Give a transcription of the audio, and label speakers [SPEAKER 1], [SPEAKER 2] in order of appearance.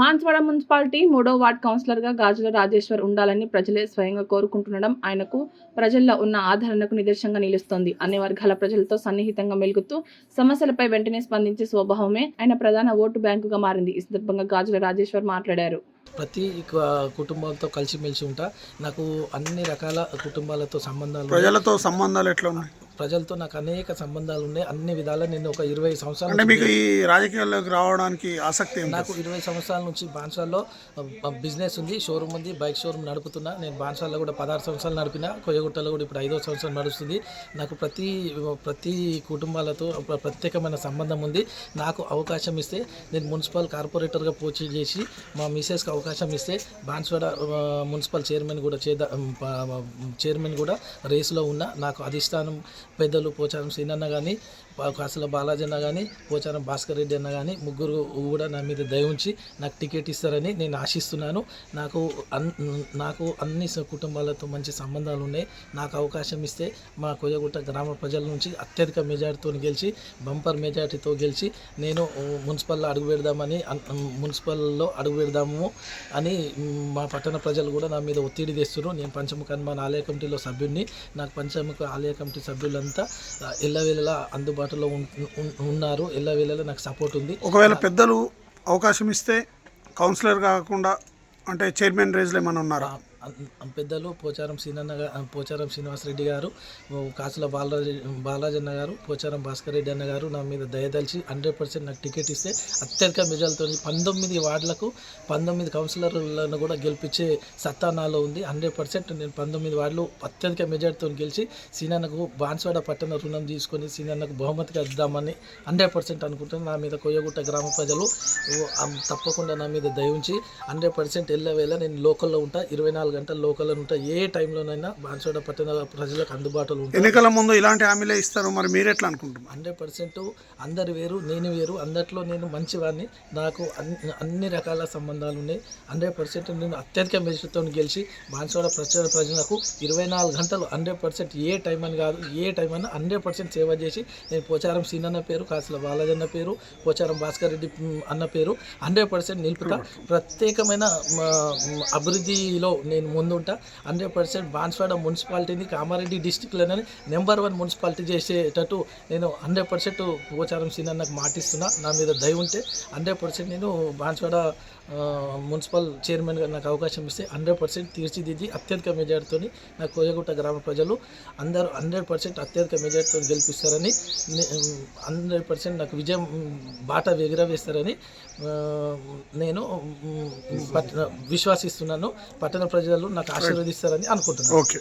[SPEAKER 1] Banswada municipality 3వ ward కౌన్సిలర్గా గాజుల రాజేశ్వర్ ఉండాలని ప్రజలే స్వయంగా కోరుకుంటుండడం ఆయనకు ప్రజల్లో ఉన్న ఆదరణకు నిదర్శనంగా నిలుస్తోంది. అన్ని వర్గాల ప్రజలతో సన్నిహితంగా మెలుగుతూ సమస్యలపై వెంటనే స్పందించే స్వభావమే ఆయన ప్రధాన ఓటు బ్యాంకుగా మారింది. ఈ సందర్భంగా గాజుల రాజేశ్వర్ మాట్లాడారు.
[SPEAKER 2] ప్రతి కుటుంబాలతో కలిసిమెలిసి ఉంటా. నాకు అన్ని రకాల కుటుంబాలతో సంబంధాలు,
[SPEAKER 3] ప్రజలతో సంబంధాలు ఎట్లా ఉన్నాయి?
[SPEAKER 2] ప్రజలతో నాకు అనేక సంబంధాలు ఉన్నాయి. అన్ని విధాలా నేను ఒక 20 సంవత్సరాలు
[SPEAKER 3] అంటే మీకు ఈ రాజకీయాల్లోకి రావడానికి ఆసక్తి ఏంటి?
[SPEAKER 2] నాకు 20 సంవత్సరాల నుంచి బాన్సాల్లో బిజినెస్ ఉంది, షోరూమ్ ఉంది, బైక్ షోరూమ్ నడుపుతున్నా. నేను బాన్సాల్లో కూడా 16 సంవత్సరాలు నడిపిన, కొయ్యగుట్టలో కూడా ఇప్పుడు 5వ సంవత్సరం నడుస్తుంది. నాకు ప్రతి కుటుంబాలతో ప్రత్యేకమైన సంబంధం ఉంది. నాకు అవకాశం ఇస్తే నేను మున్సిపల్ కార్పొరేటర్గా పోటీ చేసి మా మిసెస్కి అవకాశం ఇస్తే బాన్స్వాడ మున్సిపల్ చైర్మన్ కూడా రేసులో ఉన్న. నాకు అధిష్టానం పెద్దలు పోచారం సీనన్న కానీ, కాసుల బాలాజీ అన్న కానీ, పోచారం భాస్కర్ రెడ్డి అన్న కానీ ముగ్గురు కూడా నా మీద దయ ఉంచి నాకు టికెట్ ఇస్తారని నేను ఆశిస్తున్నాను. నాకు అన్ని కుటుంబాలతో మంచి సంబంధాలు ఉన్నాయి. నాకు అవకాశం ఇస్తే మా కొయ్యగుట్ట గ్రామ ప్రజల నుంచి అత్యధిక మెజార్టీతో గెలిచి, బంపర్ మెజార్టీతో గెలిచి నేను మున్సిపల్లో అడుగు పెడదాము అని మా పట్టణ ప్రజలు కూడా నా మీద ఒత్తిడి తెస్తున్నారు. నేను పంచముఖ హనుమాన్ ఆలయ కమిటీలో సభ్యుడిని. నాకు పంచముఖ ఆలయ కమిటీ సభ్యులంతా ఎల్లవేళలా అందుబాటులో ఉన్నారు. ఎల్లవేళలా నాకు సపోర్ట్ ఉంది.
[SPEAKER 3] ఒకవేళ పెద్దలు అవకాశం ఇస్తే కౌన్సిలర్ కాకుండా అంటే చైర్మన్ రేజ్లో ఏమైనా ఉన్నారా?
[SPEAKER 2] పెద్దలు పోచారం శ్రీనివాసరెడ్డి గారు, కాసుల బాలాజీ అన్న గారు, పోచారం భాస్కర్ రెడ్డి అన్న గారు నా మీద దయదలిచి 100% నాకు టికెట్ ఇస్తే అత్యధిక మెజార్టీతో 19 వార్డులకు 19 కౌన్సిలర్లను కూడా గెలిపించే సత్తా నాలో ఉంది. 100% నేను 19 వార్డులు అత్యధిక మెజార్టీతో గెలిచి సీనన్నకు బాన్స్వాడ పట్టణ రుణం తీసుకొని సీనన్నకు బహుమతిగా ఇద్దామని 100% అనుకుంటున్నాను. నా మీద కొయ్యగుట్ట గ్రామ ప్రజలు తప్పకుండా నా మీద దయ ఉంచి 100% ఎల్లవేళ నేను లోకల్లో ఉంటా. 24 గంటలు లోకల్లో ఉంటా. ఏ టైంలోనైనా బాన్స్వాడ పట్టణ ప్రజలకు అందుబాటులో ఉంటాయి.
[SPEAKER 3] ఎన్నికల ముందు ఇలాంటి హామీలే ఇస్తారు, మరి మీరు ఎట్లా అనుకుంటున్నారు?
[SPEAKER 2] 100% అందరు వేరు, నేను వేరు. అందరిలో నేను మంచివాడిని. నాకు అన్ని రకాల సంబంధాలు ఉన్నాయి. 100% నేను అత్యధిక మెజార్టీతో గెలిచి బాన్స్వాడ ప్రజలకు 24 గంటలు 100% ఏ టైం అని కాదు, ఏ టైం అయినా 100% సేవ చేసి నేను పోచారం సీనన్న పేరు, కాసుల బాలాజీ అన్న పేరు, పోచారం భాస్కర్ రెడ్డి అన్న పేరు 100% నిలుపుతా. ప్రత్యేకమైన అభివృద్ధిలో నేను ముందుంటా. 100% బాన్స్వాడ మున్సిపాలిటీని కామారెడ్డి డిస్టిక్లోనే నెంబర్ 1 మున్సిపాలిటీ చేసేటట్టు నేను 100% పోచారం సీనన్నకు మాటిస్తున్నా. నా మీద దయ ఉంటే 100% నేను బాన్స్వాడ మున్సిపల్ చైర్మన్గా నాకు అవకాశం ఇస్తే 100% తీర్చిదిద్ది అత్యధిక మెజార్టీతో నాకు కొయ్యగుట్ట గ్రామ ప్రజలు అందరూ 100% అత్యధిక మెజార్టీతో గెలిపిస్తారని, 100% నాకు విజయం బాట ఎగురవేస్తారని నేను విశ్వాసిస్తున్నాను. పట్టణ ప్రజలు నాకు ఆశీర్వదిస్తారని అనుకుంటున్నాను.
[SPEAKER 3] ఓకే.